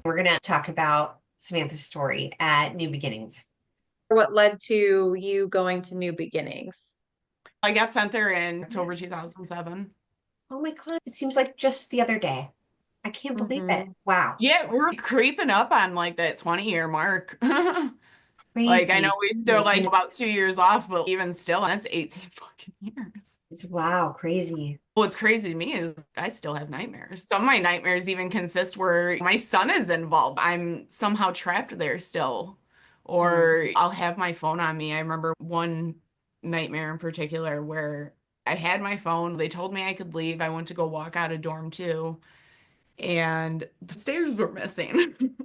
We're going to talk about Samantha's story at New Beginnings. What led to you going to New Beginnings? I got sent there in October 2007. Oh my God, it seems like just the other day. I can't believe it. Hmm. Wow. Yeah, we're creeping up on like that 20-year mark. Like I know Crazy. we still Yeah, like about 2 years off, but even still, that's 18 fucking years. wow, crazy. What's crazy to me is I still have nightmares. Some of my nightmares even consist where my son is involved. I'm somehow trapped there still. Mm. Or I'll have my phone on me. I remember one nightmare in particular where I had my phone. They told me I could leave. I went to go walk out of dorm two, and the stairs were missing.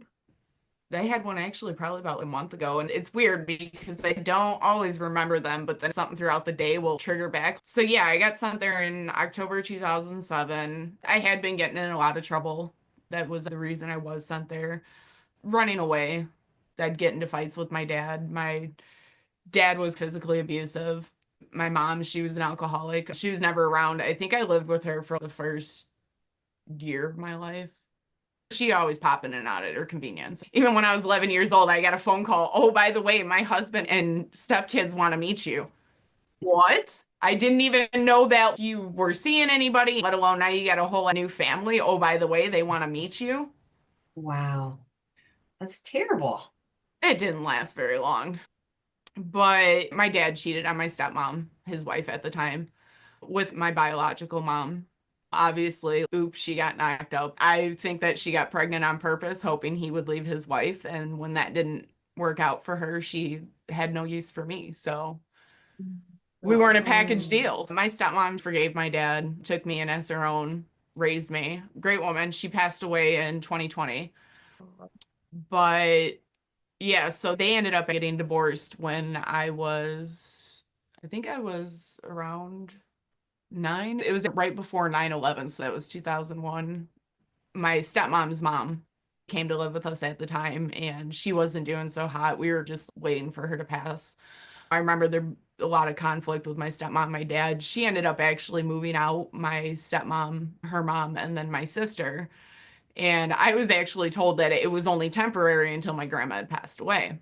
I had one actually probably about a month ago, and it's weird because I don't always remember them, but then something throughout the day will trigger back. So yeah, I got sent there in October 2007. I had been getting in a lot of trouble. That was the reason I was sent there. Running away. I'd get into fights with my dad. My dad was physically abusive. My mom, she was an alcoholic. She was never around. I think I lived with her for the first year of my life. She always popping in and out at her convenience. Even when I was 11 years old, I got a phone call. Oh, by the way, my husband and stepkids want to meet you. What? I didn't even know that you were seeing anybody, let alone now you got a whole new family. Oh, by the way, they want to meet you. Wow. That's terrible. It didn't last very long. But my dad cheated on my stepmom, his wife at the time, with my biological mom. Obviously, oops, she got knocked up. I think that she got pregnant on purpose, hoping he would leave his wife. And when that didn't work out for her, she had no use for me. So we weren't a package Oh, deal. My stepmom forgave my dad, took me in as her own, raised me. Great woman. She passed away in 2020. But yeah, so they ended up getting divorced when I think I was around 9. It was right before 9/11, so that was 2001. My stepmom's mom came to live with us at the time, and she wasn't doing so hot. We were just waiting for her to pass. I remember there a lot of conflict with my stepmom, my dad. She ended up actually moving out, my stepmom, her mom, and then my sister. And I was actually told that it was only temporary until my grandma had passed away.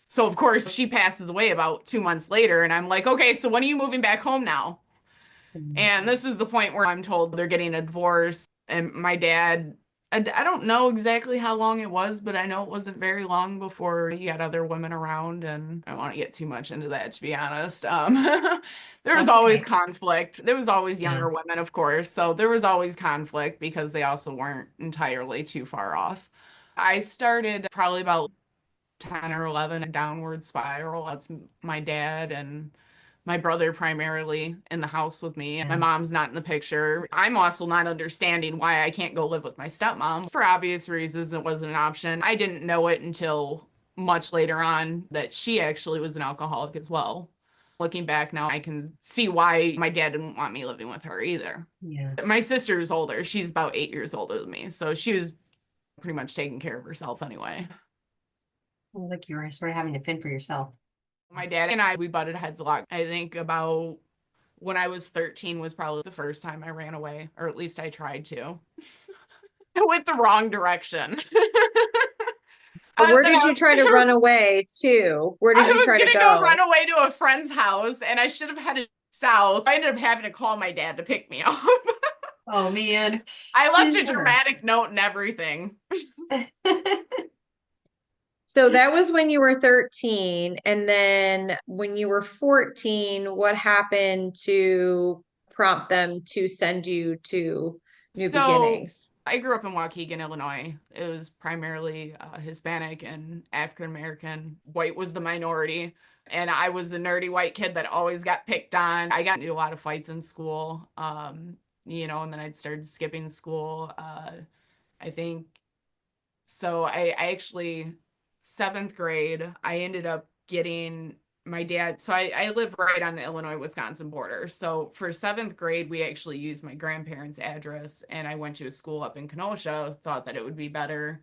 So, of course, she passes away about 2 months later, and I'm like, okay, so when are you moving back home now? And this is the point where I'm told they're getting a divorce. And my dad, I don't know exactly how long it was, but I know it wasn't very long before he had other women around. And I don't want to get too much into that, to be honest. There was that's always okay. conflict. There was always Yeah. younger women, of course. So there was always conflict because they also weren't entirely too far off. I started probably about 10 or 11, a downward spiral. That's my dad and my brother primarily in the house with me. My Yeah. mom's not in the picture. I'm also not understanding why I can't go live with my stepmom. For obvious reasons, it wasn't an option. I didn't know it until much later on that she actually was an alcoholic as well. Looking back now, I can see why my dad didn't want me living with her either. Yeah. My sister is older. She's about 8 years older than me. So she was pretty much taking care of herself anyway. Well, like you were sort of having to fend for yourself. My dad and I, we butted heads a lot. I think about when I was 13 was probably the first time I ran away, or at least I tried to. I went the wrong direction. Where Then did I you was try to run away to? Where did I you was try to gonna go go? run away to a friend's house, and I should have headed south. I ended up having to call my dad to pick me up. Oh man. I left a Never. dramatic note and everything. So that was when you were 13. And then when you were 14, what happened to prompt them to send you to New So Beginnings? I grew up in Waukegan, Illinois. It was primarily Hispanic and African American. White was the minority. And I was a nerdy white kid that always got picked on. I got into a lot of fights in school, and then I'd started skipping school. I think so. I actually, 7th grade, I ended up getting my dad. So I live right on the Illinois-Wisconsin border. So for 7th grade, we actually used my grandparents' address, and I went to a school up in Kenosha, thought that it would be better.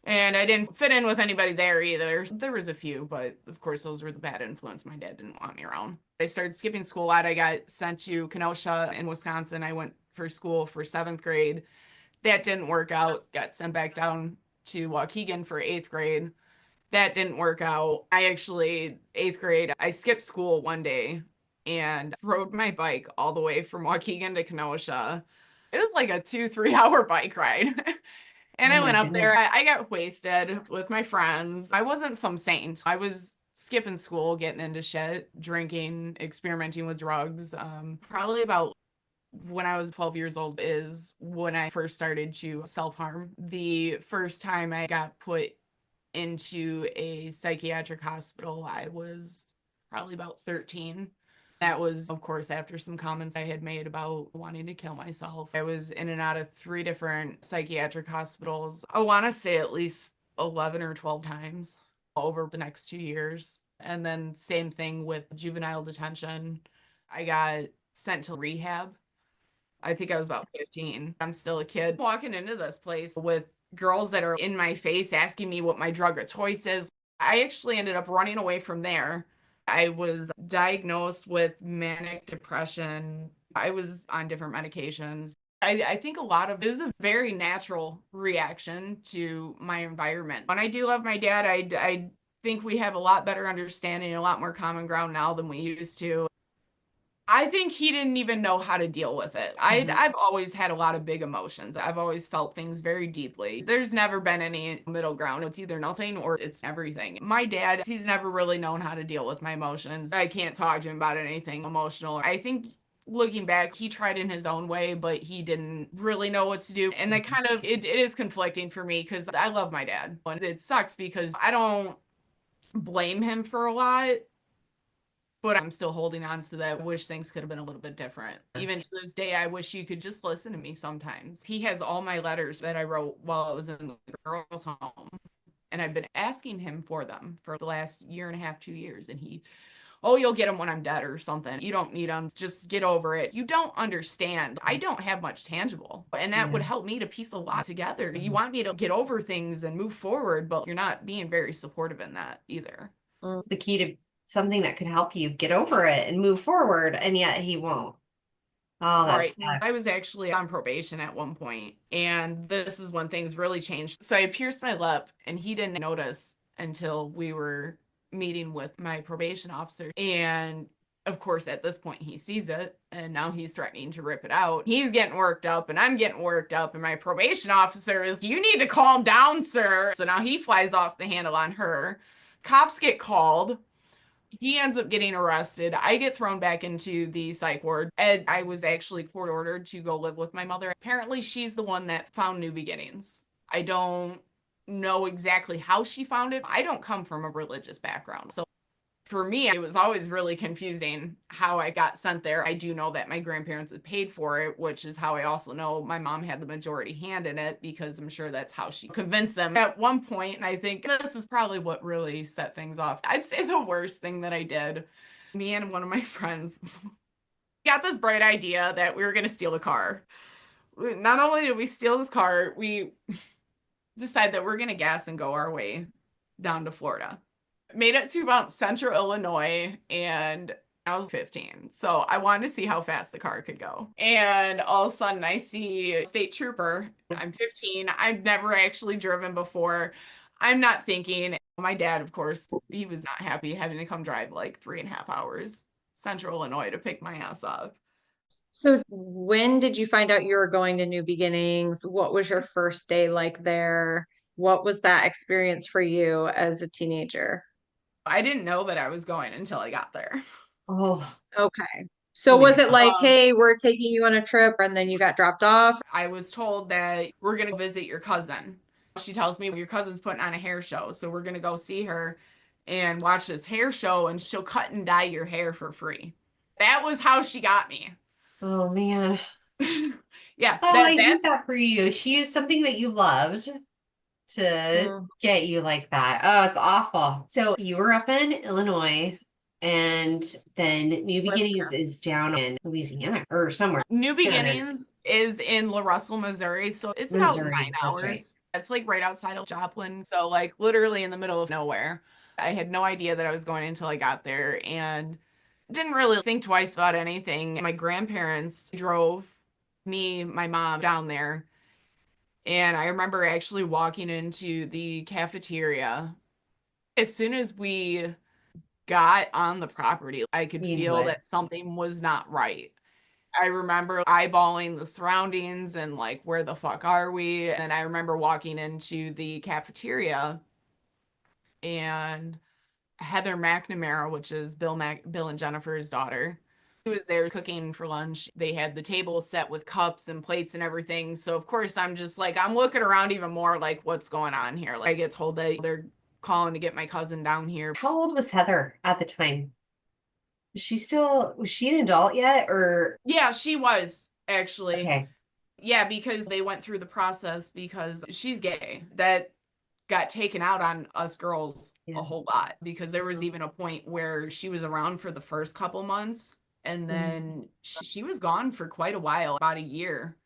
And I didn't fit in with anybody there either. There was a few, but of course, those were the bad influence. My dad didn't want me around. I started skipping school a lot. I got sent to Kenosha in Wisconsin. I went for school for 7th grade. That didn't work out. Got sent back down to Waukegan for 8th grade. That didn't work out. I actually, 8th grade, I skipped school one day and rode my bike all the way from Waukegan to Kenosha. It was like a 2, 3 hour bike ride. And Oh I my went up goodness. there. I got wasted with my friends. I wasn't some saint. I was skipping school, getting into shit, drinking, experimenting with drugs. Probably about when I was 12 years old is when I first started to self-harm. The first time I got put into a psychiatric hospital, I was probably about 13. That was, of course, after some comments I had made about wanting to kill myself. I was in and out of 3 different psychiatric hospitals. I want to say at least 11 or 12 times over the next 2 years. And then same thing with juvenile detention. I got sent to rehab. I think I was about 15. I'm still a kid walking into this place with girls that are in my face asking me what my drug of choice is. I actually ended up running away from there. I was diagnosed with manic depression. I was on different medications. I think a lot of it is a very natural reaction to my environment. When I do love my dad, I think we have a lot better understanding, a lot more common ground now than we used to. I think he didn't even know how to deal with it. I've always had a lot of big emotions. I've always felt things very deeply. There's never been any middle ground. It's either nothing or it's everything. My dad, he's never really known how to deal with my emotions. I can't talk to him about anything emotional. I think looking back, he tried in his own way, but he didn't really know what to do. And that kind of, it is conflicting for me because I love my dad. And it sucks because I don't blame him for a lot, but I'm still holding on to that. I wish things could have been a little bit different. Even to this day, I wish you could just listen to me sometimes. He has all my letters that I wrote while I was in the girls' home, and I've been asking him for them for the last year and a half, 2 years. And he, oh, you'll get them when I'm dead or something. You don't need them. Just get over it. You don't understand. I don't have much tangible, and that would help me to piece a lot together. You want me to get over things and move forward, but you're not being very supportive in that either. The key to something that could help you get over it and move forward, and yet he won't. Oh, Right. that's sad. I was actually on probation at one point, and this is when things really changed. So I pierced my lip, and he didn't notice until we were meeting with my probation officer. And of course, at this point, he sees it, and now he's threatening to rip it out. He's getting worked up, and I'm getting worked up, and my probation officer is, you need to calm down, sir. So now he flies off the handle on her. Cops get called. He ends up getting arrested. I get thrown back into the psych ward. And I was actually court ordered to go live with my mother. Apparently, she's the one that found New Beginnings. I don't know exactly how she found it. I don't come from a religious background. So for me, it was always really confusing how I got sent there. I do know that my grandparents had paid for it, which is how I also know my mom had the majority hand in it, because I'm sure that's how she convinced them at one point. And I think this is probably what really set things off. I'd say the worst thing that I did, me and one of my friends got this bright idea that we were going to steal a car. Not only did we steal this car, we decided that we're going to gas and go our way down to Florida. Made it to about central Illinois, and I was 15. So I wanted to see how fast the car could go. And all of a sudden I see a state trooper. I'm 15. I've never actually driven before. I'm not thinking. My dad, of course, he was not happy having to come drive like 3.5 hours central Illinois to pick my ass up. So when did you find out you were going to New Beginnings? What was your first day like there? What was that experience for you as a teenager? I didn't know that I was going until I got there. Oh, Okay. So was it like, Um, hey, we're taking you on a trip and then you got dropped off? I was told that we're going to visit your cousin. She tells me your cousin's putting on a hair show, so we're going to go see her and watch this hair show, and she'll cut and dye your hair for free. That was how she got me. oh man. Yeah, Oh, I hate that's that for you. She used something that you loved to Mm, get you like that. Oh, it's awful. So you were up in Illinois, and then New Beginnings Wisconsin. is down in Louisiana or somewhere. New Yeah, Beginnings is in La Russell, Missouri, so it's about nine Missouri. That's right. hours. It's like right outside of Joplin, so like literally in the middle of nowhere. I had no idea that I was going until I got there, and didn't really think twice about anything. My grandparents drove me, my mom down there. And I remember actually walking into the cafeteria. As soon as we got on the property, I could You knew feel it. that something was not right. I remember eyeballing the surroundings and like, where the fuck are we? And I remember walking into the cafeteria and Heather McNamara, which is Bill and Jennifer's daughter, who was there cooking for lunch. They had the table set with cups and plates and everything. So of course I'm just like, I'm looking around even more like, what's going on here? Like, I get told that they're calling to get my cousin down here. How old was Heather at the time? Was she an adult yet or Yeah, she was actually. okay. Yeah, because they went through the process because she's gay. That got taken out on us girls Yeah. a whole lot because there was even a point where she was around for the first couple months and then she was gone for quite a while, about a year,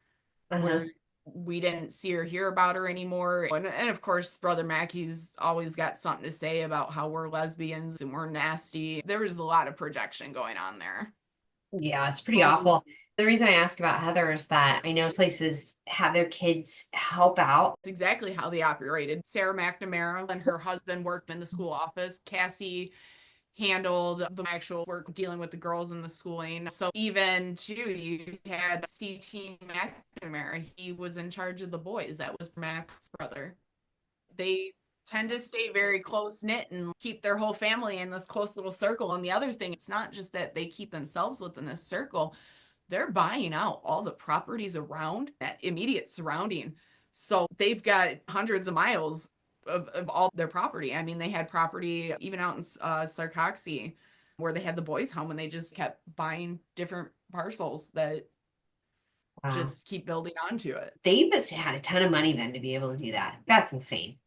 Uh-huh. where we didn't see or hear about her anymore. And of course, Brother Mackey's always got something to say about how we're lesbians and we're nasty. There was a lot of projection going on there. Yeah, it's pretty awful. The reason I ask about Heather is that I know places have their kids help out. It's exactly how they operated. Sarah McNamara and her husband worked in the school office. Cassie handled the actual work dealing with the girls in the schooling. So even too, you had CT McNamara. He was in charge of the boys. That was Mac's brother. They tend to stay very close knit and keep their whole family in this close little circle. And the other thing, it's not just that they keep themselves within this circle, they're buying out all the properties around that immediate surrounding. So they've got hundreds of miles of all their property. I mean, they had property even out in Sarcoxie where they had the boys' home and they just kept buying different parcels that Wow. just keep building onto it. They must have had a ton of money then to be able to do that. That's insane.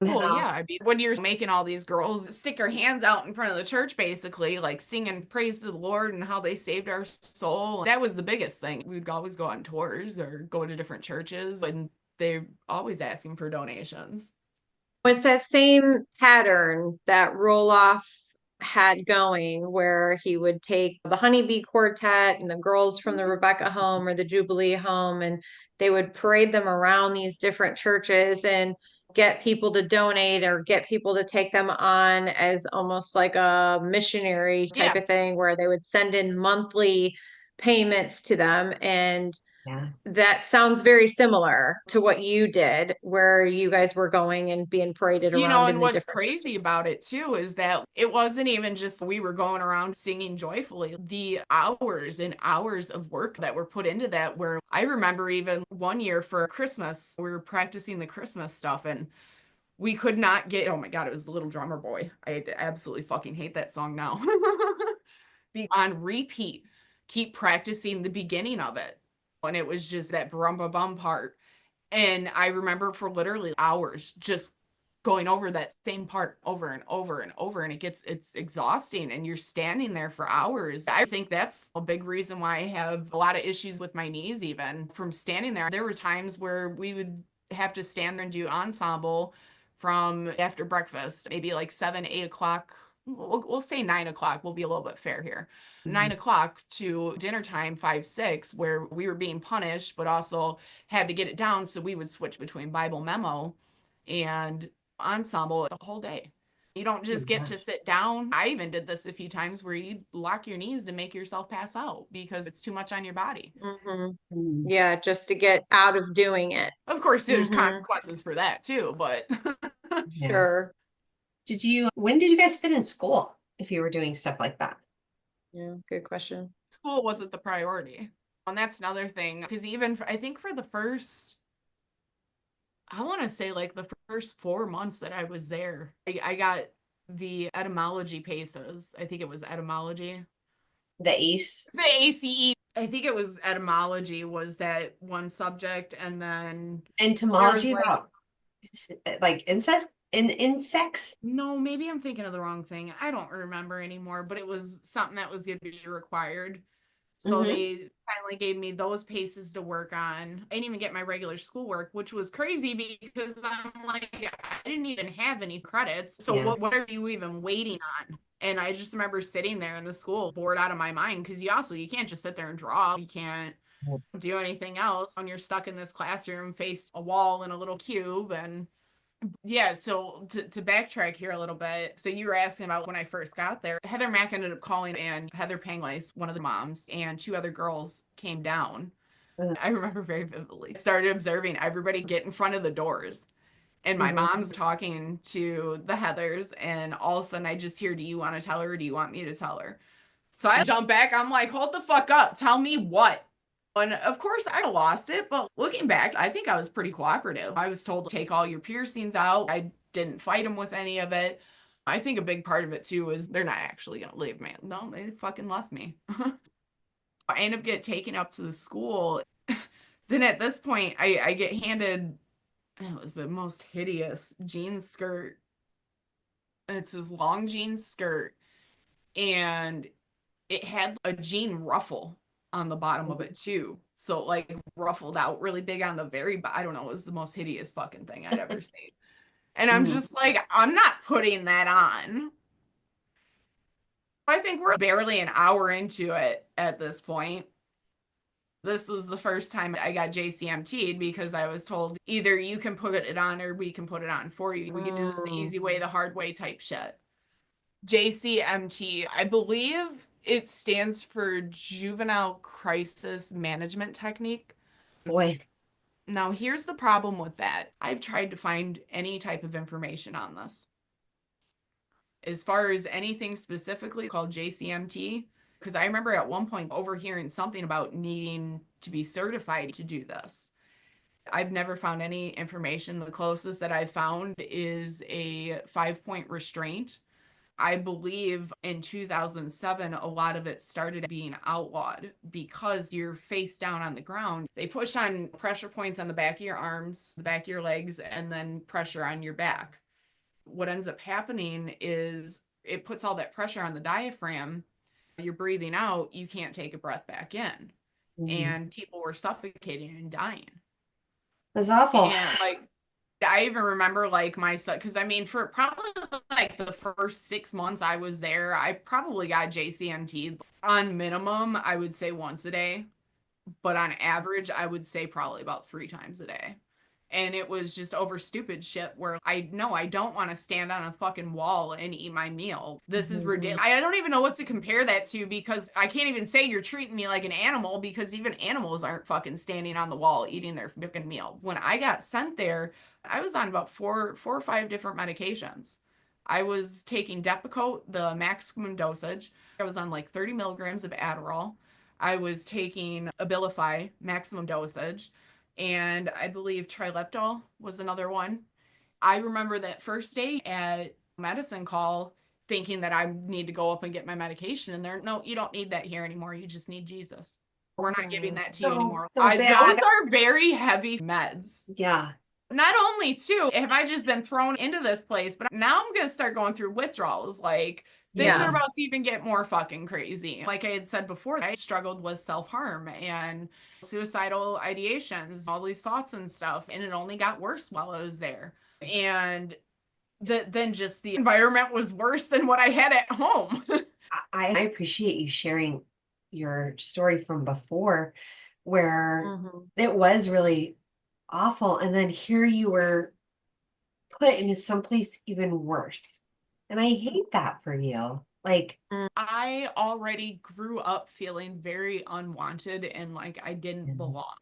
Well, Wow. yeah. I mean, when you're making all these girls stick their hands out in front of the church, basically, like singing praise to the Lord and how they saved our soul, that was the biggest thing. We'd always go on tours or go to different churches, and they're always asking for donations. It's that same pattern that Roloff had going, where he would take the honeybee quartet and the girls from the Rebecca home or the Jubilee home, and they would parade them around these different churches and get people to donate or get people to take them on as almost like a missionary type Yeah. of thing, where they would send in monthly payments to them. And Yeah. that sounds very similar to what you did, where you guys were going and being paraded You around know, in and the what's different crazy churches. about it too is that it wasn't even just we were going around singing joyfully. The hours and hours of work that were put into that, where I remember even one year for Christmas, we were practicing the Christmas stuff and we could not get, oh my God, it was the Little Drummer Boy. I absolutely fucking hate that song now. Be on repeat, keep practicing the beginning of it. And it was just that brum ba bum part. And I remember for literally hours just going over that same part over and over and over. And it's exhausting and you're standing there for hours. I think that's a big reason why I have a lot of issues with my knees, even from standing there. There were times where we would have to stand there and do ensemble from after breakfast, maybe like 7, 8 o'clock. We'll say 9 o'clock. We'll be a little bit fair here. 9 o'clock to dinner time, 5, 6, where we were being punished, but also had to get it down. So we would switch between Bible memo and ensemble the whole day. You don't just get to sit down. I even did this a few times where you lock your knees to make yourself pass out because it's too much on your body. Mm-hmm. Yeah, just to get out of doing it. Of course, there's Mm-hmm. consequences for that too, but Yeah. Sure. When did you guys fit in school if you were doing stuff like that? Yeah, good question. school wasn't the priority. And that's another thing, because even I think for the first, I want to say like the first 4 months that I was there, I got the etymology paces. I think it was etymology. The ACE? The ACE. I think it was etymology was that one subject, and then Entomology like, about like insects? No, maybe I'm thinking of the wrong thing. I don't remember anymore, but it was something that was going to be required. So they finally gave me those paces to work on. I didn't even get my regular schoolwork, which was crazy because I'm like, I didn't even have any credits. So Yeah. what are you even waiting on? And I just remember sitting there in the school bored out of my mind because you can't just sit there and draw. You can't do anything else when you're stuck in this classroom, faced a wall in a little cube. And yeah, so to backtrack here a little bit, so you were asking about when I first got there. Heather Mack ended up calling, and Heather Pangwise, one of the moms, and two other girls came down. I remember very vividly. Started observing everybody get in front of the doors. And my mom's talking to the Heathers, and all of a sudden I just hear, do you want to tell her or do you want me to tell her? So I jump back. I'm like, hold the fuck up. Tell me what. And of course, I lost it. But looking back, I think I was pretty cooperative. I was told to take all your piercings out. I didn't fight them with any of it. I think a big part of it, too, is they're not actually going to leave me. No, they fucking left me. I end up getting taken up to the school. Then at this point, I get handed, it was the most hideous jean skirt. It's this long jean skirt. And it had a jean ruffle on the bottom of it too. So like ruffled out really big on the very I don't know, it was the most hideous fucking thing I'd ever seen. And I'm just like, I'm not putting that on. I think we're barely an hour into it at this point. This was the first time I got JCMT'd because I was told either you can put it on or we can put it on for you. We can do this the easy way, the hard way type shit. JCMT, I believe it stands for Juvenile Crisis Management Technique. Boy. Now, here's the problem with that. I've tried to find any type of information on this. As far as anything specifically called JCMT, because I remember at one point overhearing something about needing to be certified to do this. I've never found any information. The closest that I've found is a 5-point restraint. I believe in 2007, a lot of it started being outlawed because you're face down on the ground. They push on pressure points on the back of your arms, the back of your legs, and then pressure on your back. What ends up happening is it puts all that pressure on the diaphragm. You're breathing out, you can't take a breath back in. And people were suffocating and dying. That's awful. And like, I even remember like my son, because I mean, for probably like the first 6 months I was there, I probably got JCMT on minimum, I would say once a day. But on average, I would say probably about 3 times a day. And it was just over stupid shit where I know I don't want to stand on a fucking wall and eat my meal. This is ridiculous. I don't even know what to compare that to because I can't even say you're treating me like an animal because even animals aren't fucking standing on the wall eating their fucking meal. When I got sent there, I was on about four or five different medications. I was taking Depakote, the maximum dosage. I was on like 30 milligrams of Adderall. I was taking Abilify, maximum dosage. And I believe Trileptal was another one. I remember that first day at medicine call thinking that I need to go up and get my medication. And they're, no, you don't need that here anymore. You just need Jesus. We're not giving that to you anymore. So those bad. are very heavy meds. Yeah. Not only, too, have I just been thrown into this place, but now I'm going to start going through withdrawals. Like, things are about to even get more fucking crazy. Like I had said before, I struggled with self-harm and suicidal ideations, all these thoughts and stuff. And it only got worse while I was there. And then just the environment was worse than what I had at home. I appreciate you sharing your story from before where it was really awful. And then here you were put into someplace even worse. And I hate that for you. Like, I already grew up feeling very unwanted and like I didn't belong.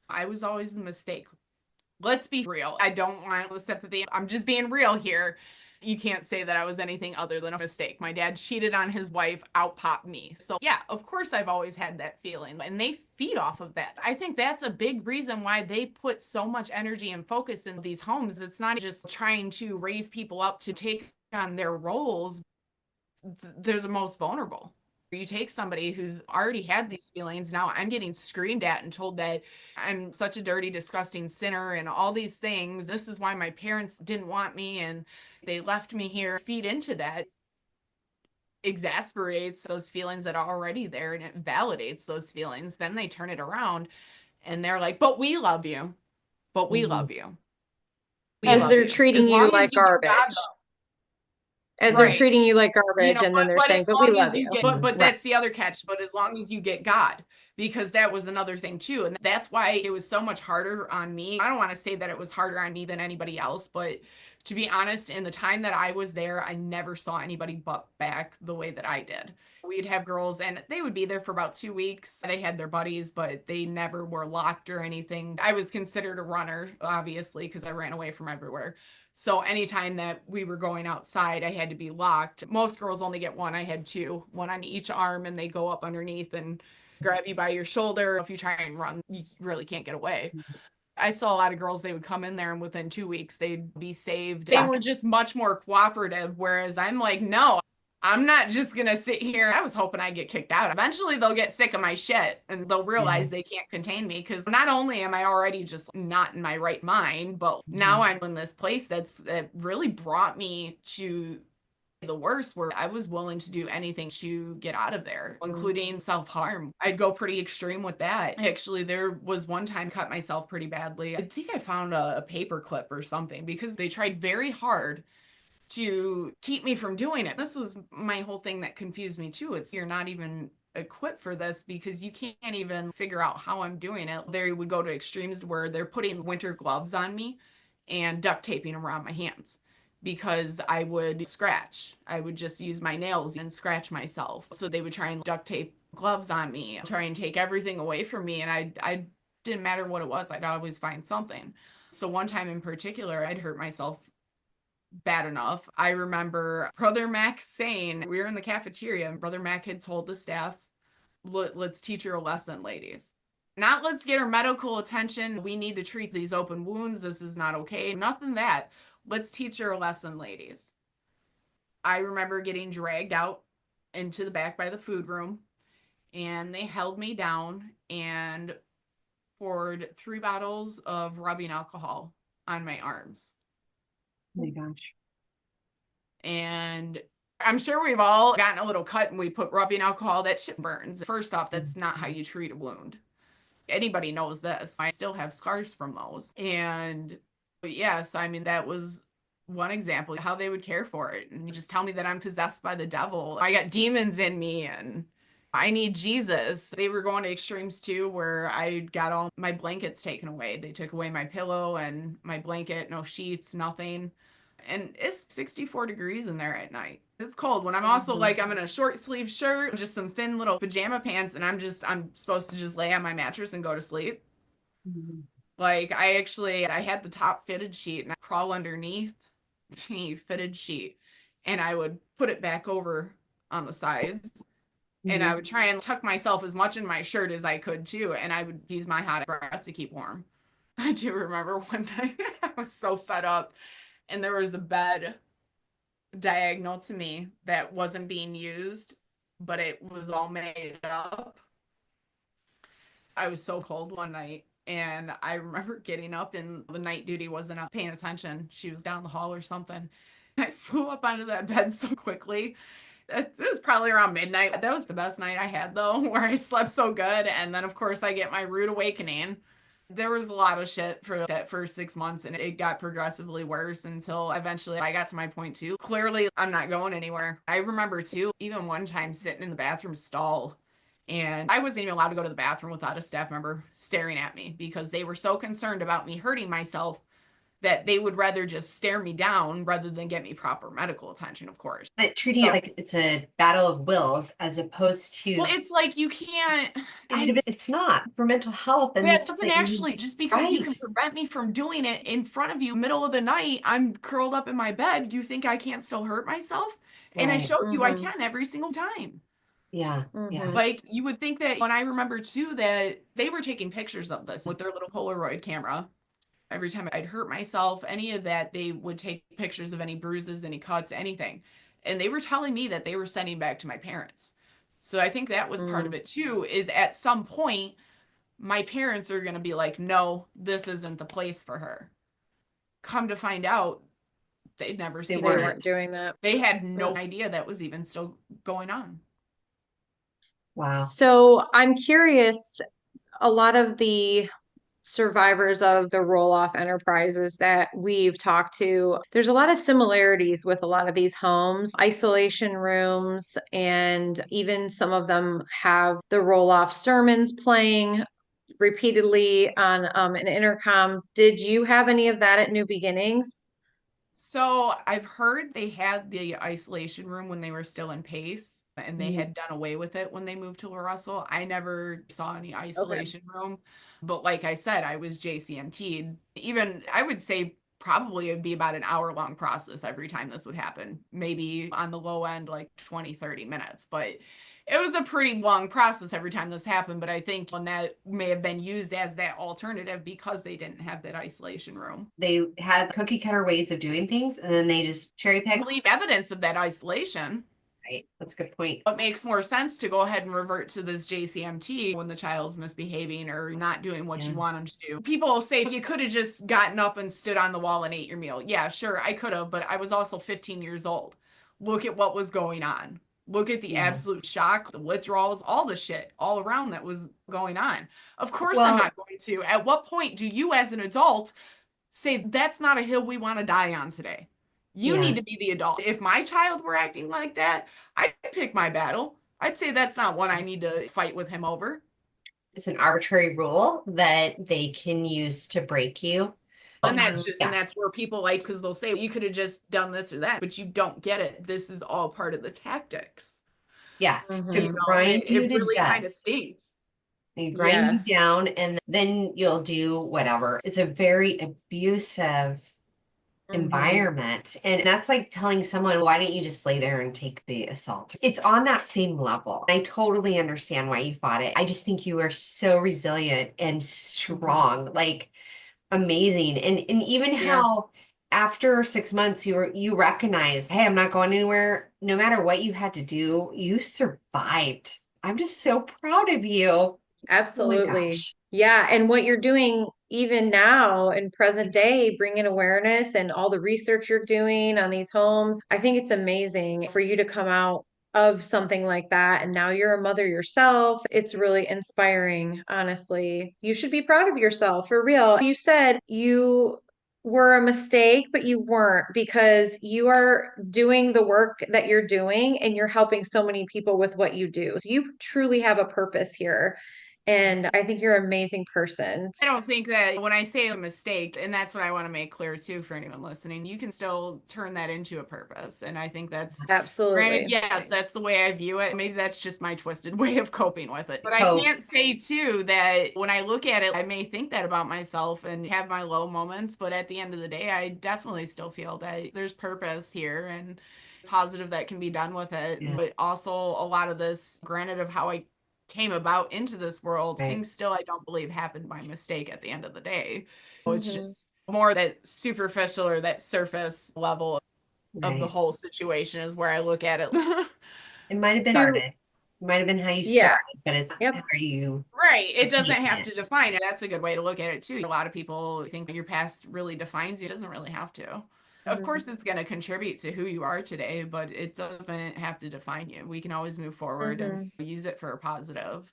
I was always the mistake. Let's be real. I don't want the sympathy. I'm just being real here. You can't say that I was anything other than a mistake. My dad cheated on his wife, outpopped me. So yeah, of course I've always had that feeling. And they feed off of that. I think that's a big reason why they put so much energy and focus in these homes. It's not just trying to raise people up to take on their roles. They're the most vulnerable. You take somebody who's already had these feelings, now I'm getting screamed at and told that I'm such a dirty, disgusting sinner and all these things. This is why my parents didn't want me and they left me here. Feed into that, exasperates those feelings that are already there and it validates those feelings. Then they turn it around and they're like, but we love you. But we love you. As they're treating you like garbage. As they're treating you like garbage, and then they're saying, but we love you. But that's the other catch. But as long as you get God, because that was another thing too. And that's why it was so much harder on me. I don't want to say that it was harder on me than anybody else, but to be honest, in the time that I was there, I never saw anybody butt back the way that I did. We'd have girls and they would be there for about 2 weeks. They had their buddies, but they never were locked or anything. I was considered a runner, obviously, because I ran away from everywhere. So anytime that we were going outside, I had to be locked. Most girls only get one. I had two, one on each arm, and they go up underneath and grab you by your shoulder. If you try and run, you really can't get away. I saw a lot of girls, they would come in there and within 2 weeks, they'd be saved. They were just much more cooperative, whereas I'm like, no, I'm not just going to sit here. I was hoping I'd get kicked out. Eventually, they'll get sick of my shit and they'll realize they can't contain me because not only am I already just not in my right mind, but now I'm in this place that really brought me to the worst, where I was willing to do anything to get out of there, including self-harm. I'd go pretty extreme with that. Actually, there was one time I cut myself pretty badly. I think I found a paper clip or something because they tried very hard to keep me from doing it. This was my whole thing that confused me too. It's you're not even equipped for this because you can't even figure out how I'm doing it. They would go to extremes where they're putting winter gloves on me and duct taping them around my hands because I would scratch. I would just use my nails and scratch myself. So they would try and duct tape gloves on me, try and take everything away from me. And I didn't matter what it was, I'd always find something. So one time in particular, I'd hurt myself bad enough. I remember Brother Mac saying, we were in the cafeteria and Brother Mac had told the staff, let's teach her a lesson, ladies. Not let's get her medical attention. We need to treat these open wounds. This is not okay. Nothing that. Let's teach her a lesson, ladies. I remember getting dragged out into the back by the food room and they held me down and poured 3 bottles of rubbing alcohol on my arms. Oh my gosh. And I'm sure we've all gotten a little cut and we put rubbing alcohol, that shit burns. First off, that's not how you treat a wound. Anybody knows this. I still have scars from those. And but yes, I mean, that was one example of how they would care for it. And just tell me that I'm possessed by the devil. I got demons in me and I need Jesus. They were going to extremes too, where I got all my blankets taken away. They took away my pillow and my blanket, no sheets, nothing. And it's 64 degrees in there at night. It's cold when I'm also like, I'm in a short sleeve shirt, just some thin little pajama pants, and I'm supposed to just lay on my mattress and go to sleep. Like I had the top fitted sheet and I crawl underneath the fitted sheet and I would put it back over on the sides. And I would try and tuck myself as much in my shirt as I could too. And I would use my hot breath to keep warm. I do remember one night I was so fed up and there was a bed diagonal to me that wasn't being used, but it was all made up. I was so cold one night and I remember getting up and the night duty wasn't up paying attention. She was down the hall or something. I flew up onto that bed so quickly. It was probably around midnight. That was the best night I had though, where I slept so good. And then of course I get my rude awakening. There was a lot of shit for that first 6 months and it got progressively worse until eventually I got to my point too. Clearly I'm not going anywhere. I remember too, even one time sitting in the bathroom stall and I wasn't even allowed to go to the bathroom without a staff member staring at me because they were so concerned about me hurting myself that they would rather just stare me down rather than get me proper medical attention, of course. But treating it like it's a battle of wills as opposed to Well, it's like you can't. it's not for mental health and That this doesn't actually, just because you can prevent me from doing it in front of you, middle of the night, I'm curled up in my bed. You think I can't still hurt myself? And I showed you I can every single time. Yeah. Like you would think that, and I remember too that they were taking pictures of this with their little Polaroid camera. Every time I'd hurt myself, any of that, they would take pictures of any bruises, any cuts, anything. And they were telling me that they were sending back to my parents. So I think that was part of it too, is at some point, my parents are going to be like, no, this isn't the place for her. Come to find out, they'd never seen They weren't doing that. They had no idea that was even still going on. Wow. So I'm curious, a lot of the survivors of the roll-off enterprises that we've talked to, there's a lot of similarities with a lot of these homes, isolation rooms, and even some of them have the roll-off sermons playing repeatedly on an intercom. Did you have any of that at New Beginnings? So I've heard they had the isolation room when they were still in Pace, and they Mhm. had done away with it when they moved to La Russell. I never saw any Okay. isolation room, but like I said, I was JCMT'd. Even I would say probably it'd be about an hour-long process every time this would happen. Maybe on the low end, like 20, 30 minutes, but it was a pretty long process every time this happened. But I think when that may have been used as that alternative because they didn't have that isolation room. They had cookie cutter ways of doing things, and then they just cherry I pick. believe evidence of that isolation. Right, that's a good point. It makes more sense to go ahead and revert to this JCMT when the child's misbehaving or not doing what you want them to do. People will say you could have just gotten up and stood on the wall and ate your meal. Yeah, sure, I could have, but I was also 15 years old. Look at what was going on. Look at the absolute shock, the withdrawals, all the shit all around that was going on. Of course, I'm not going to. At what point do you, as an adult, say that's not a hill we want to die on today? You need to be the adult. If my child were acting like that, I'd pick my battle. I'd say that's not one I need to fight with him over. It's an arbitrary rule that they can use to break you. And that's just, and that's where people like, because they'll say, you could have just done this or that, but you don't get it. This is all part of the tactics. Yeah, to You know, grind you it to really kind of dust. stinks. They grind you Yes. down, and then you'll do whatever. It's a very abusive environment. And that's like telling someone, why don't you just lay there and take the assault? It's on that same level. I totally understand why you fought it. I just think you are so resilient and strong, like amazing. And even how after 6 months you recognized, hey, I'm not going anywhere. No matter what you had to do, you survived. I'm just so proud of you. Oh my Absolutely. gosh. Yeah. And what you're doing even now in present day, bringing awareness and all the research you're doing on these homes, I think it's amazing for you to come out of something like that. And now you're a mother yourself. It's really inspiring, honestly. You should be proud of yourself for real. You said you were a mistake, but you weren't because you are doing the work that you're doing and you're helping so many people with what you do. So you truly have a purpose here. And I think you're an amazing person. I don't think that when I say a mistake, and that's what I want to make clear too for anyone listening, you can still turn that into a purpose. And I think that's granted, Absolutely. yes, that's the way I view it. Maybe that's just my twisted way of coping with it. But I Oh, can't say too that when I look at it, I may think that about myself and have my low moments, but at the end of the day, I definitely still feel that there's purpose here and positive that can be done with it. yeah, But also a lot of this, granted of how I came about into this world, right, things still I don't believe happened by mistake at the end of the day. It's Hmm. just more that superficial or that surface level of the right. whole situation is where I look at it. It might have been To, started. It might have been how you yeah, started, but it's how yep. you Right. It doesn't taking have it. to define it. That's a good way to look at it too. A lot of people think your past really defines you. It doesn't really have to. Of course, it's going to contribute to who you are today, but it doesn't have to define you. We can always move forward and Hmm. use it for a positive.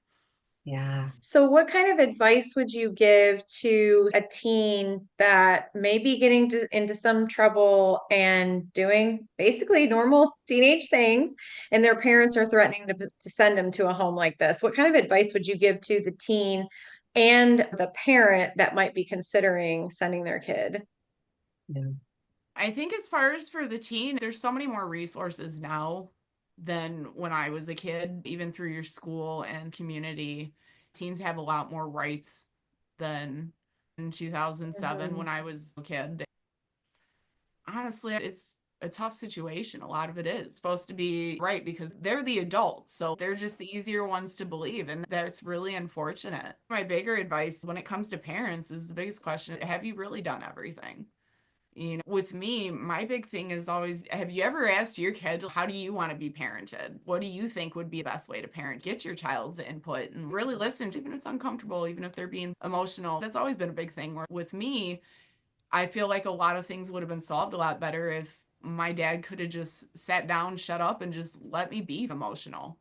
Yeah. So, what kind of advice would you give to a teen that may be getting into some trouble and doing basically normal teenage things, and their parents are threatening to send them to a home like this? What kind of advice would you give to the teen and the parent that might be considering sending their kid? Yeah. I think as far as for the teen, there's so many more resources now than when I was a kid, even through your school and community. Teens have a lot more rights than in 2007 Hmm. when I was a kid. Honestly, it's a tough situation. A lot of it is supposed to be right because they're the adults. So they're just the easier ones to believe. And that's really unfortunate. My bigger advice when it comes to parents is the biggest question: have you really done everything? You know, with me, my big thing is always, have you ever asked your kid, how do you want to be parented? What do you think would be the best way to parent? Get your child's input and really listen, even if it's uncomfortable, even if they're being emotional. That's always been a big thing. Where with me, I feel like a lot of things would have been solved a lot better if my dad could have just sat down, shut up, and just let me be emotional.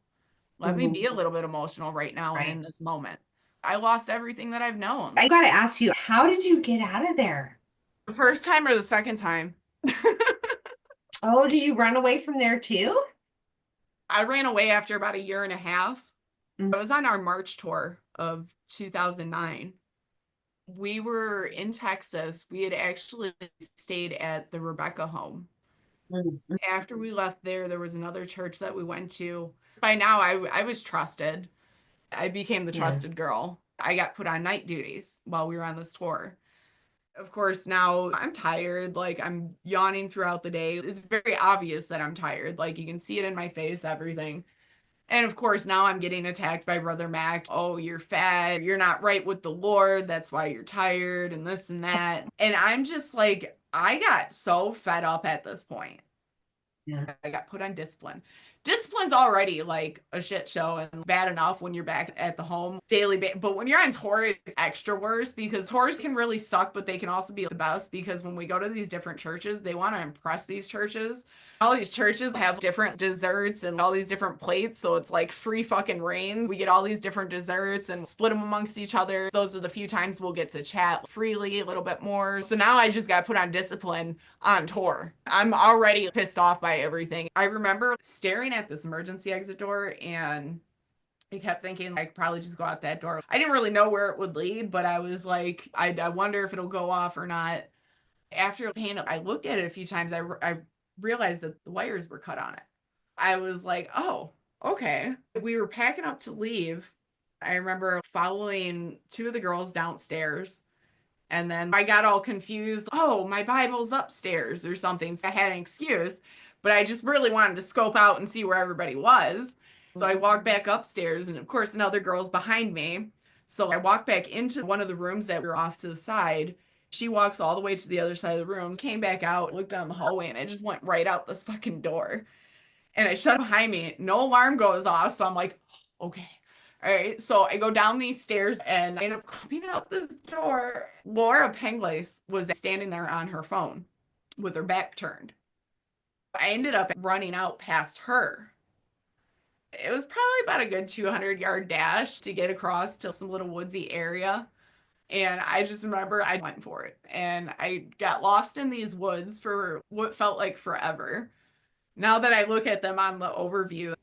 Let me Mhm. be a little bit emotional right now and Right. in this moment. I lost everything that I've known. I got to ask you, how did you get out of there? The first time or the second time? Oh, did you run away from there too? I ran away after about 1.5 years. Mm. I was on our March tour of 2009. We were in Texas. We had actually stayed at the Rebecca home. Mm. After we left there was another church that we went to. By now, I was trusted. I became the Yeah. trusted girl. I got put on night duties while we were on this tour. Of course, now I'm tired. Like, I'm yawning throughout the day. It's very obvious that I'm tired. Like, you can see it in my face, everything. And of course, now I'm getting attacked by Brother Mac. Oh, you're fat. You're not right with the Lord. That's why you're tired, and this and that. And I'm just like, I got so fed up at this point. Yeah. I got put on discipline. Discipline's already like a shit show and bad enough when you're back at the home daily. But when you're on tour, it's extra worse because tours can really suck, but they can also be the best because when we go to these different churches, they want to impress these churches. All these churches have different desserts and all these different plates. So it's like free fucking reign. We get all these different desserts and split them amongst each other. Those are the few times we'll get to chat freely a little bit more. So now I just got put on discipline on tour. I'm already pissed off by everything. I remember staring at this emergency exit door and I kept thinking I could probably just go out that door. I didn't really know where it would lead, but I was like, I wonder if it'll go off or not. After paying up, I looked at it a few times. I realized that the wires were cut on it. I was like, oh, okay. We were packing up to leave. I remember following two of the girls downstairs. And then I got all confused. Oh, my Bible's upstairs or something. So I had an excuse, but I just really wanted to scope out and see where everybody was. So I walked back upstairs, and of course, another girl's behind me. So I walked back into one of the rooms that were off to the side. She walks all the way to the other side of the room, came back out, looked down the hallway, and I just went right out this fucking door. And I shut behind me. No alarm goes off. So I'm like, okay. All right. So I go down these stairs and I end up coming out this door. Laura Penglace was standing there on her phone with her back turned. I ended up running out past her. It was probably about a good 200-yard dash to get across to some little woodsy area. And I just remember I went for it. And I got lost in these woods for what felt like forever. Now that I look at them on the overview,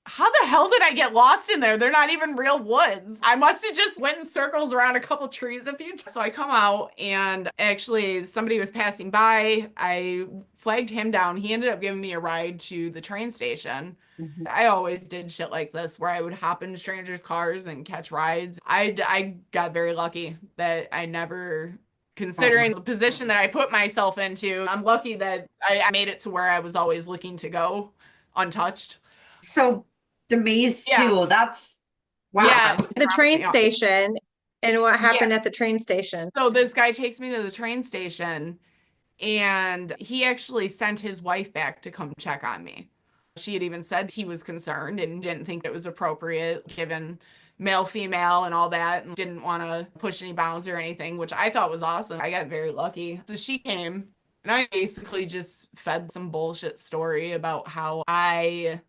how the hell did I get lost in there? They're not even real woods. I must have just went in circles around a couple trees a few times. So I come out and actually somebody was passing by. I flagged him down. He ended up giving me a ride to the train station. Mm-hmm. I always did shit like this where I would hop into strangers' cars and catch rides. I got very lucky that I never, considering the position that I put myself into, I'm lucky that I made it to where I was always looking to go untouched. So the maze too, that's wow. Yeah, The train station. And what happened at the train station? So this guy takes me to the train station and he actually sent his wife back to come check on me. She had even said he was concerned and didn't think it was appropriate given male, female, and all that, and didn't want to push any bounds or anything, which I thought was awesome. I got very lucky. So she came and I basically just fed some bullshit story about how I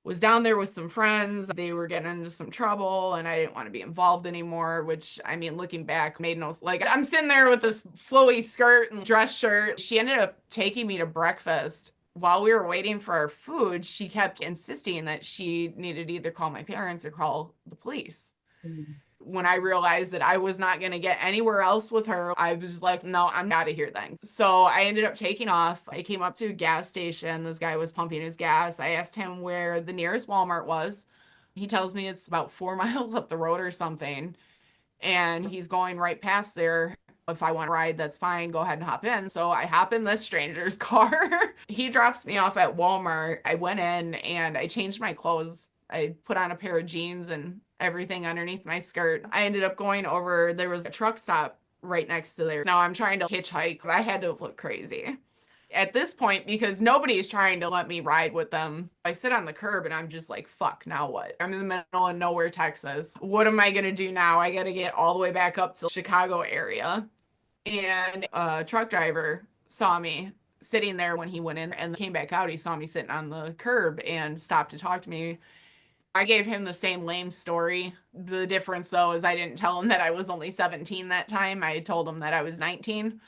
was down there with some friends. They were getting into some trouble and I didn't want to be involved anymore, which I mean, looking back made no, like I'm sitting there with this flowy skirt and dress shirt. She ended up taking me to breakfast. While we were waiting for our food, she kept insisting that she needed to either call my parents or call the police. Mm-hmm. When I realized that I was not going to get anywhere else with her, I was like, no, I'm out of here then. So I ended up taking off. I came up to a gas station. This guy was pumping his gas. I asked him where the nearest Walmart was. He tells me it's about 4 miles up the road or something. And he's going right past there. If I want to ride, that's fine. Go ahead and hop in. So I hop in this stranger's car. He drops me off at Walmart. I went in and I changed my clothes. I put on a pair of jeans and everything underneath my skirt. I ended up going over, there was a truck stop right next to there. Now I'm trying to hitchhike. I had to look crazy at this point because nobody's trying to let me ride with them. I sit on the curb and I'm just like, fuck, now what? I'm in the middle of nowhere, Texas. What am I going to do now? I got to get all the way back up to the Chicago area. And a truck driver saw me sitting there when he went in and came back out. He saw me sitting on the curb and stopped to talk to me. I gave him the same lame story. The difference, though, is I didn't tell him that I was only 17 that time. I told him that I was 19.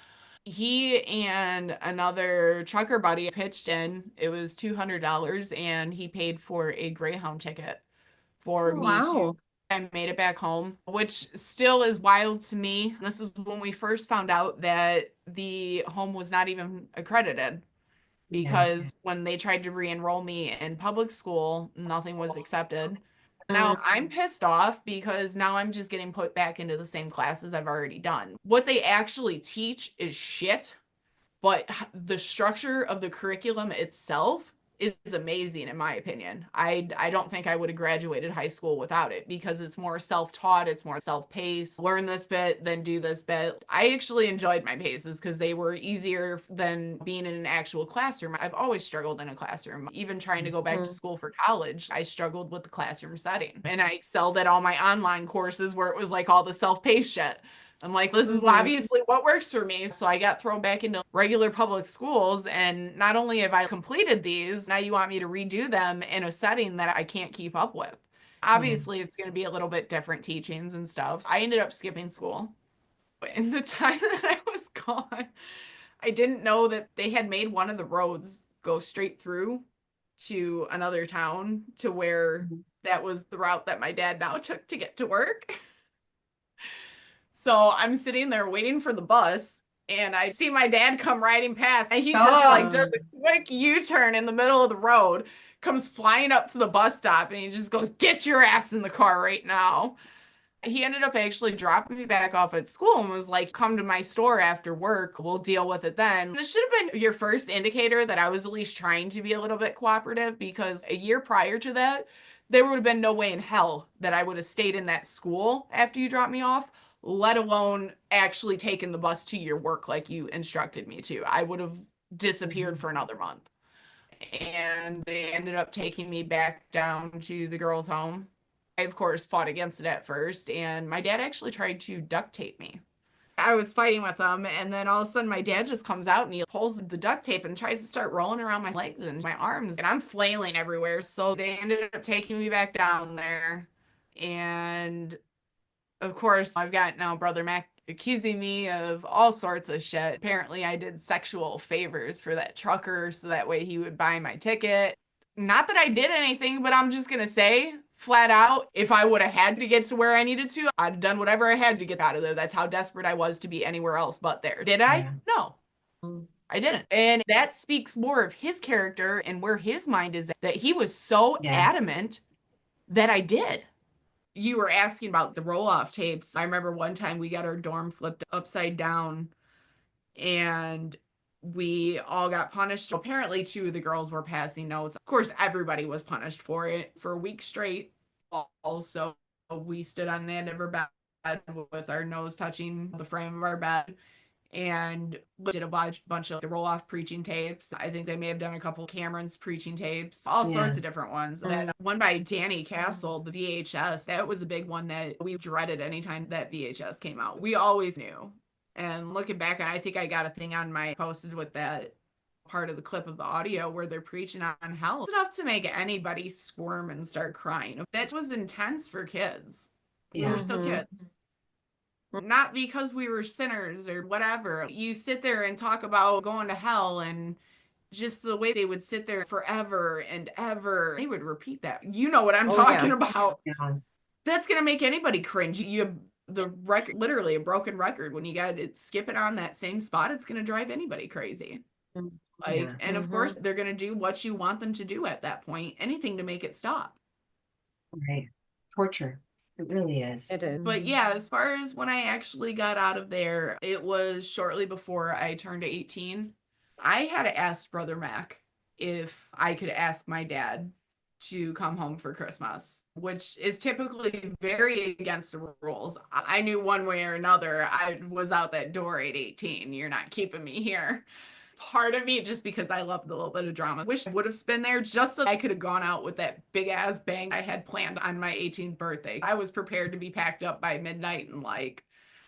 He and another trucker buddy pitched in. It was $200, and he paid for a Greyhound ticket for Oh, me to. wow. I made it back home, which still is wild to me. This is when we first found out that the home was not even accredited, Yeah. because when they tried to re-enroll me in public school, nothing was accepted. Now Mm. I'm pissed off because now I'm just getting put back into the same classes I've already done. What they actually teach is shit, but the structure of the curriculum itself is amazing in my opinion. I don't think I would have graduated high school without it, because it's more self-taught, it's more self-paced. Learn this bit, then do this bit. I actually enjoyed my paces because they were easier than being in an actual classroom. I've always struggled in a classroom. Even trying to go back to school for college, I struggled with the classroom setting. And I excelled at all my online courses where it was like all the self-paced shit. I'm like, this is obviously what works for me. So I got thrown back into regular public schools. And not only have I completed these, now you want me to redo them in a setting that I can't keep up with. Obviously, it's going to be a little bit different teachings and stuff. I ended up skipping school. In the time that I was gone, I didn't know that they had made one of the roads go straight through to another town, to where that was the route that my dad now took to get to work. So I'm sitting there waiting for the bus, and I see my dad come riding past, and he just like does a quick U-turn in the middle of the road, comes flying up to the bus stop, and he just goes, "Get your ass in the car right now." He ended up actually dropping me back off at school and was like, "Come to my store after work. We'll deal with it then." This should have been your first indicator that I was at least trying to be a little bit cooperative, because a year prior to that, there would have been no way in hell that I would have stayed in that school after you dropped me off, let alone actually taken the bus to your work like you instructed me to. I would have disappeared for another month. And they ended up taking me back down to the girls' home. I, of course, fought against it at first, and my dad actually tried to duct tape me. I was fighting with them, and then all of a sudden my dad just comes out and he pulls the duct tape and tries to start rolling around my legs and my arms, and I'm flailing everywhere. So they ended up taking me back down there. And of course, I've got now Brother Mac accusing me of all sorts of shit. Apparently, I did sexual favors for that trucker so that way he would buy my ticket. Not that I did anything, but I'm just gonna say flat out, if I would have had to get to where I needed to, I'd have done whatever I had to get out of there. That's how desperate I was to be anywhere else but there. Did I? No. I didn't. And that speaks more of his character and where his mind is at, that he was so adamant that I did. You were asking about the roll-off tapes. I remember one time we got our dorm flipped upside down, and we all got punished. Apparently, two of the girls were passing notes. Of course, everybody was punished for it for a week straight. Also, we stood on the end of our bed with our nose touching the frame of our bed, and did a bunch of the roll-off preaching tapes. I think they may have done a couple Cameron's preaching tapes, all sorts of different ones. And one by Danny Castle, the VHS, that was a big one that we dreaded anytime that VHS came out. We always knew. And looking back, I think I got a thing on my posted with that part of the clip of the audio where they're preaching on hell. It's enough to make anybody squirm and start crying. That was intense for kids. We were still kids. Not because we were sinners or whatever. You sit there and talk about going to hell, and just the way they would sit there forever and ever. They would repeat that. You know what I'm talking about. That's going to make anybody cringe. You have the record, literally a broken record. When you got it skipping on that same spot, it's going to drive anybody crazy. And of course, they're going to do what you want them to do at that point. Anything to make it stop. Right. Torture. It really is. It is. But yeah, as far as when I actually got out of there, it was shortly before I turned 18. I had to ask Brother Mac if I could ask my dad to come home for Christmas, which is typically very against the rules. I knew one way or another I was out that door at 18. You're not keeping me here. Part of me, just because I loved a little bit of drama, wish I would have been there just so I could have gone out with that big ass bang I had planned on my 18th birthday. I was prepared to be packed up by midnight, and like,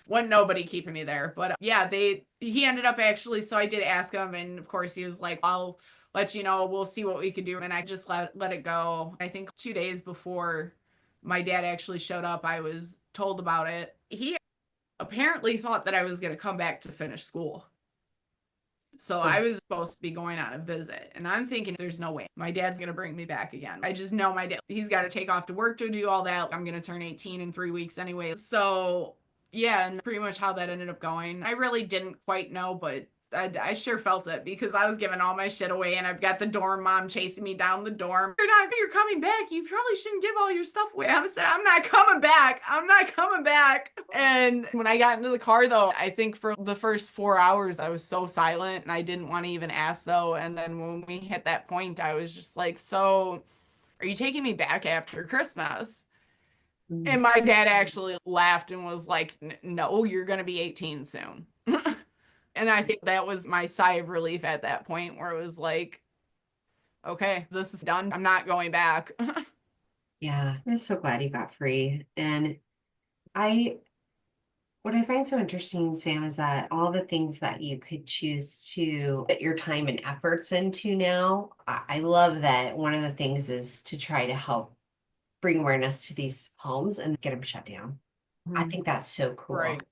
wasn't nobody keeping me there. But yeah, he ended up actually, so I did ask him, and of course he was like, I'll let you know, we'll see what we could do. And I just let it go. I think 2 days before my dad actually showed up, I was told about it. He apparently thought that I was going to come back to finish school. So I was supposed to be going on a visit, and I'm thinking there's no way my dad's going to bring me back again. I just know my dad, he's got to take off to work to do all that. I'm going to turn 18 in 3 weeks anyway. So yeah, and pretty much how that ended up going. I really didn't quite know, but I sure felt it because I was giving all my shit away, and I've got the dorm mom chasing me down the dorm. You're coming back. You probably shouldn't give all your stuff away. I said, I'm not coming back. I'm not coming back. And when I got into the car, though, I think for the first 4 hours, I was so silent and I didn't want to even ask, though. And then when we hit that point, I was just like, so are you taking me back after Christmas? And my dad actually laughed and was like, no, you're going to be 18 soon. And I think that was my sigh of relief at that point, where it was like, okay, this is done. I'm not going back. Yeah, I'm so glad you got free. And what I find so interesting, Sam, is that all the things that you could choose to put your time and efforts into now, I love that one of the things is to try to help bring awareness to these homes and get them shut down. I think that's so cool. Right.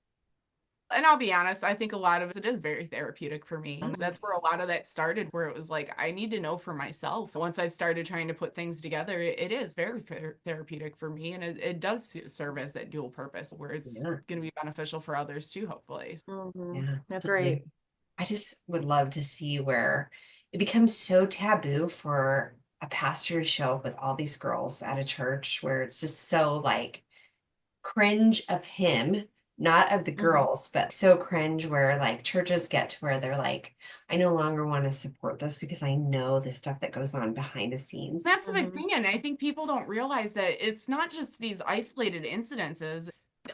And I'll be honest, I think a lot of it is very therapeutic for me. That's where a lot of that started, where it was like, I need to know for myself. Once I've started trying to put things together, it is very therapeutic for me. And it does serve as that dual purpose where it's going to be beneficial for others too, hopefully. Yeah, That's great. I just would love to see where it becomes so taboo for a pastor to show up with all these girls at a church, where it's just so like cringe of him, not of the girls, but so cringe where like churches get to where they're like, I no longer want to support this because I know the stuff that goes on behind the scenes. That's the big thing. And I think people don't realize that it's not just these isolated incidences.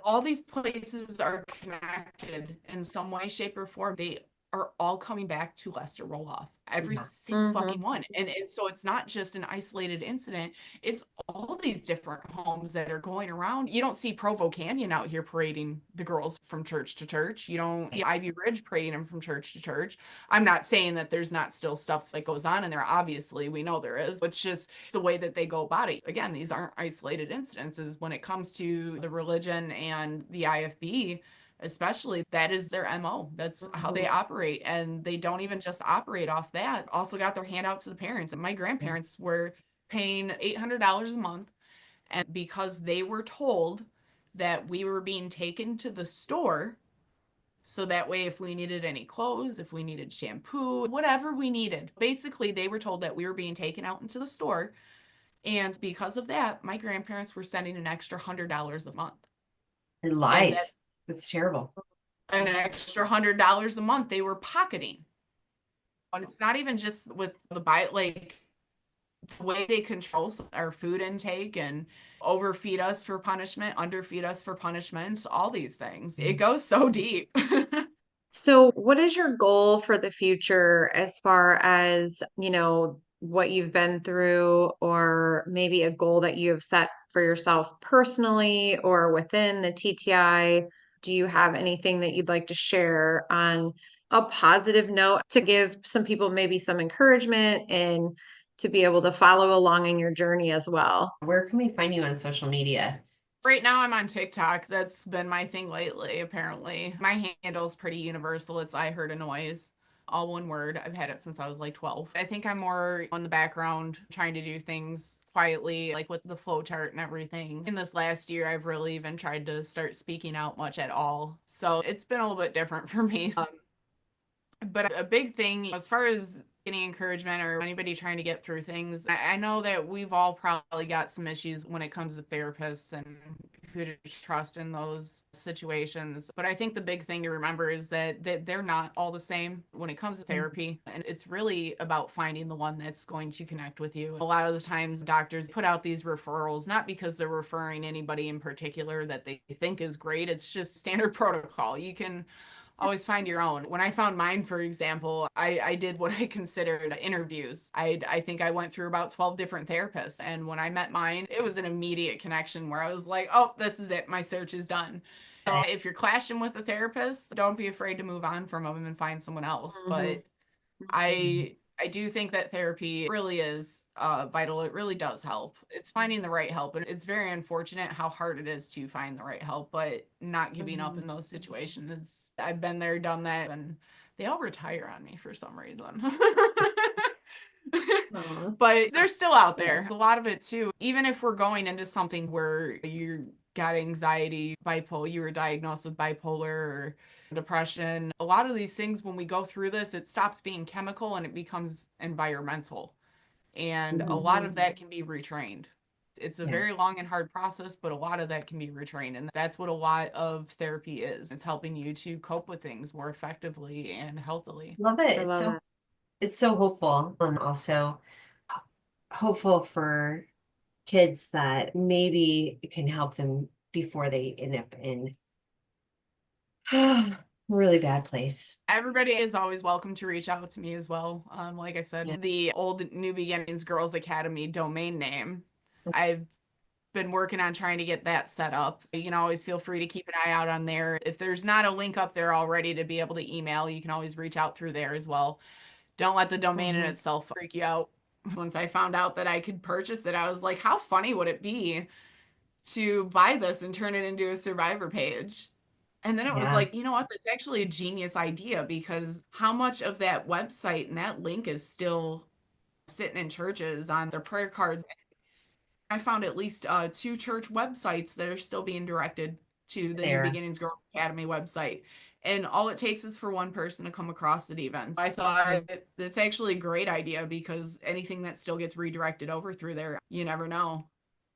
All these places are connected in some way, shape, or form. They are all coming back to Lester Roloff, every single fucking one. And so it's not just an isolated incident. It's all these different homes that are going around. You don't see Provo Canyon out here parading the girls from church to church. You don't see Ivy Ridge parading them from church to church. I'm not saying that there's not still stuff that goes on in there. Obviously, we know there is. It's just the way that they go about it. Again, these aren't isolated incidences. When it comes to the religion and the IFB, especially, that is their MO. That's how they operate. And they don't even just operate off that. Also got their handouts to the parents. And my grandparents were paying $800 a month. And because they were told that we were being taken to the store, so that way if we needed any clothes, if we needed shampoo, whatever we needed, basically they were told that we were being taken out into the store. And because of that, my grandparents were sending an extra $100 a month. And lies. That's terrible. An extra $100 a month they were pocketing. And it's not even just with like the way they control our food intake and overfeed us for punishment, underfeed us for punishment, all these things. It goes so deep. So, what is your goal for the future as far as, what you've been through, or maybe a goal that you have set for yourself personally or within the TTI? Do you have anything that you'd like to share on a positive note to give some people maybe some encouragement and to be able to follow along in your journey as well? Where can we find you on social media? Right now I'm on TikTok. That's been my thing lately, apparently. My handle's pretty universal. It's I Heard a Noise, all one word. I've had it since I was like 12. I think I'm more on the background trying to do things quietly, like with the flow chart and everything. In this last year, I've really even tried to start speaking out much at all. So it's been a little bit different for me. But a big thing as far as getting encouragement or anybody trying to get through things, I know that we've all probably got some issues when it comes to therapists and who to trust in those situations. But I think the big thing to remember is that they're not all the same when it comes to therapy. And it's really about finding the one that's going to connect with you. A lot of the times doctors put out these referrals, not because they're referring anybody in particular that they think is great. It's just standard protocol. You can always find your own. When I found mine, for example, I did what I considered interviews. I think I went through about 12 different therapists. And when I met mine, it was an immediate connection where I was like, oh, this is it. My search is done. So if you're clashing with a therapist, don't be afraid to move on from them and find someone else. But I I do think that therapy really is vital. It really does help. It's finding the right help. And it's very unfortunate how hard it is to find the right help, but not giving up in those situations. I've been there, done that, and they all retire on me for some reason. But they're still out there. A lot of it too, even if we're going into something where you got anxiety, bipolar, you were diagnosed with bipolar or depression, a lot of these things, when we go through this, it stops being chemical and it becomes environmental. And a lot of that can be retrained. It's a very long and hard process, but a lot of that can be retrained. And that's what a lot of therapy is. It's helping you to cope with things more effectively and healthily. Love it. It's so hopeful, and also hopeful for kids that maybe it can help them before they end up in a really bad place. Everybody is always welcome to reach out to me as well. Like I said, the old New Beginnings Girls Academy domain name, I've been working on trying to get that set up. You can always feel free to keep an eye out on there. If there's not a link up there already to be able to email, you can always reach out through there as well. Don't let the domain in itself freak you out. Once I found out that I could purchase it, I was like, how funny would it be to buy this and turn it into a Survivor page? And then it was like, you know what? That's actually a genius idea, because how much of that website and that link is still sitting in churches on their prayer cards? I found at least 2 church websites that are still being directed to the New Beginnings Girls Academy website. And all it takes is for one person to come across it even. I thought that's actually a great idea, because anything that still gets redirected over through there, you never know.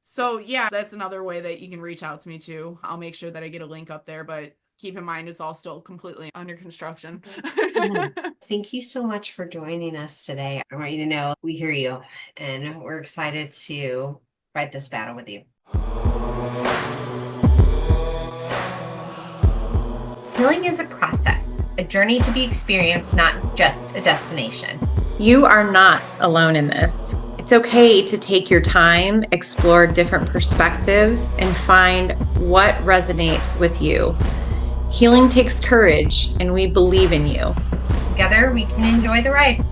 So yeah, that's another way that you can reach out to me too. I'll make sure that I get a link up there, but keep in mind it's all still completely under construction. Thank you so much for joining us today. I want you to know we hear you, and we're excited to fight this battle with you. Healing is a process, a journey to be experienced, not just a destination. You are not alone in this. It's okay to take your time, explore different perspectives, and find what resonates with you. Healing takes courage, and we believe in you. Together, we can enjoy the ride.